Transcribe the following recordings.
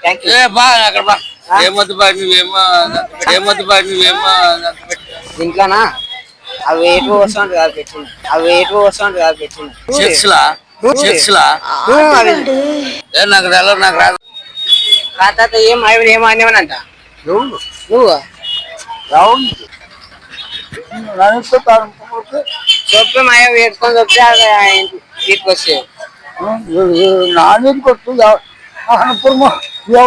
Thank you. బాగా అక్కడ బా ఏమొద్దు బా నువ్వేమో ఏమొద్దు బా నువ్వేమో ఇంట్లోనా అవి ఎటు వస్తుంది కాదు పెట్టింది చెక్స్లా నాకు తెలవదు నాకు రాదు తాత ఏం ఏమనేవనంట నువ్వు చొప్పి మాయ పెట్టుకొని చొప్పి ఇంటికి వచ్చే నాణ్యత కొట్టు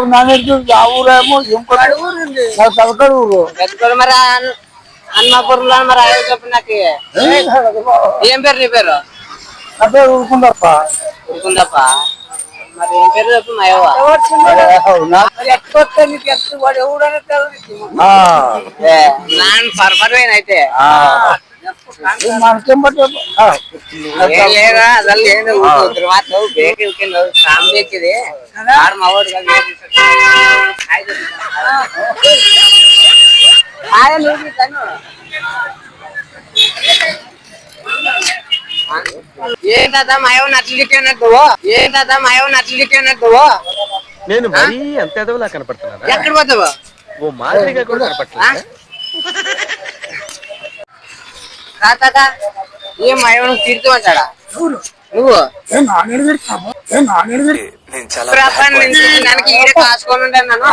నాణ్యత ఆ ఊరేమో తలకడు ఊరు పెట్టుకోడు మరి హన్మాపురంలో మరి అయ్యో చెప్పు నాకు ఏం పేరు నీ పేరు నా పేరు ఊరుకుందప్ప మరి ఏం పేరు చెప్పు మాయవ్వ పర్పరైన అయితే లేదా అసలు లేదు మాత్రం బేకి సాంబేకిది ఆడు మావాడు ఏం తాత మాయవ్వ నట్లు నేను మరీ అంత ఎదవలా కనపడుతున్నా ఎక్కడ పోతావు ఓ మాదిరిగా కూడా కనపడుతున్నా తాత ఏం మాయవ్వ తిడుతూ వచ్చాడా నువ్వు దానికి ఈడే కాసుకొని ఉంటాను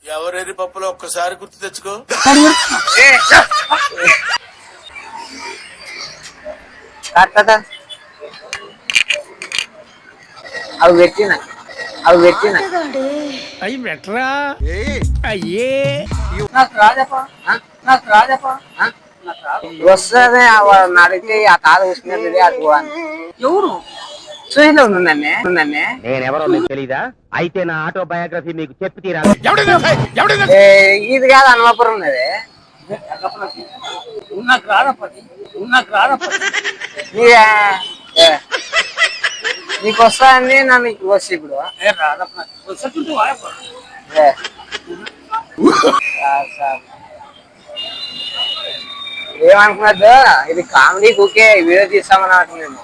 ఎవరెరి పప్పులో ఒక్కసారి గుర్తు తెచ్చుకో తాత అవి పెట్టిన అయ్యి బెటరా అయ్యే వస్తుంది అడిగితే ఆ తాత వస్తున్నది అది ఎవరు చూసిలో నన్నే నేనెవరో మీకు తెలీదా అయితే నా ఆటోబయోగ్రఫీ మీకు చెప్పి తీరాలి ఇది కాదు హనుమాపురం ఉన్నది నీకు వస్తాయని నన్ను వస్తే ఇప్పుడు ఏమనుకున్నది ఇది కామెడీ కుకే వీడియో తీస్తామన్నమాట మేము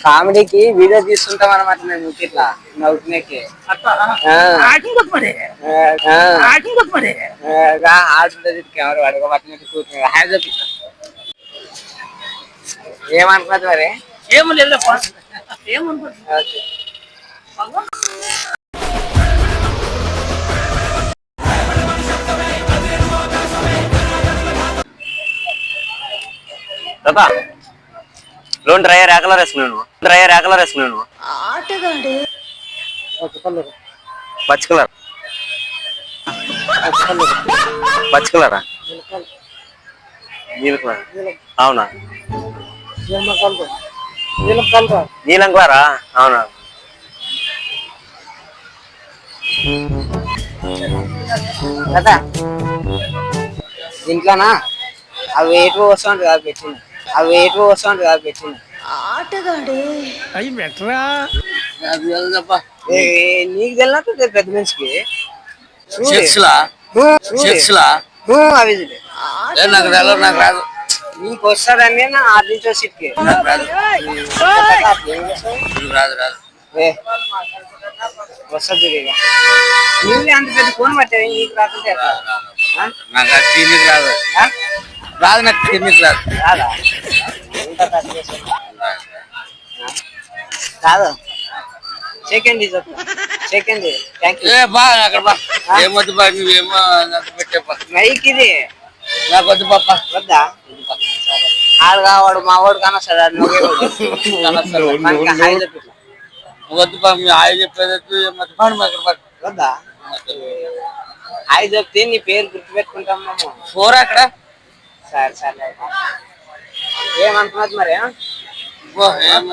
కామెడీకి వీడియో తీసుకుంటాం అనమాట మేము ఇట్లా నవ్వుకునేకి ఆడుతుంది కెమెరా పడుకోబట్టినట్టు కూర్చున్నా హ్యాజ్ ఏమనుకున్నది మరి లోన్ డ్రైయర్ కలర్ వేసుకున్నాను పచ్చి కలరా నీల కలర్ అవునా నీలం కలరా అవునా కదా ఇంట్లోనా అవి ఎటు వస్తుంది కాదు పెట్టింది అయ్యి బెటరా నీకు తెలినట్టు పెద్ద మనిషికి అవి నాకు తెలవదు నాకు రాదు నీకు వస్తుందని నా ఆర్డించో సీట్కి రాదు వస్తుంది నువ్వు అంత పెద్ద ఫోన్ పట్టావు నీకు రాకుంటే నాకు తిన్నికి రాదు నాకు తిన్నికి రాదు రాదా కాదు సెకండ్ థ్యాంక్ యూ బాగా అక్కడ బా ఏమొద్దు బా నువ్వేమో నాకు పెట్టే మైక్ ఇది నాకు వద్దు పాప వద్దా ఆడుగా వాడు మా వాడు కానొస్తాడు వద్దు బా మీ ఆయ చెప్పేది వద్దా హాయ్ చెప్తే నీ పేరు గుర్తుపెట్టుకుంటాం మేము ఫోర్ అక్కడ సరే ఏమనుకున్నది మరి ఏమ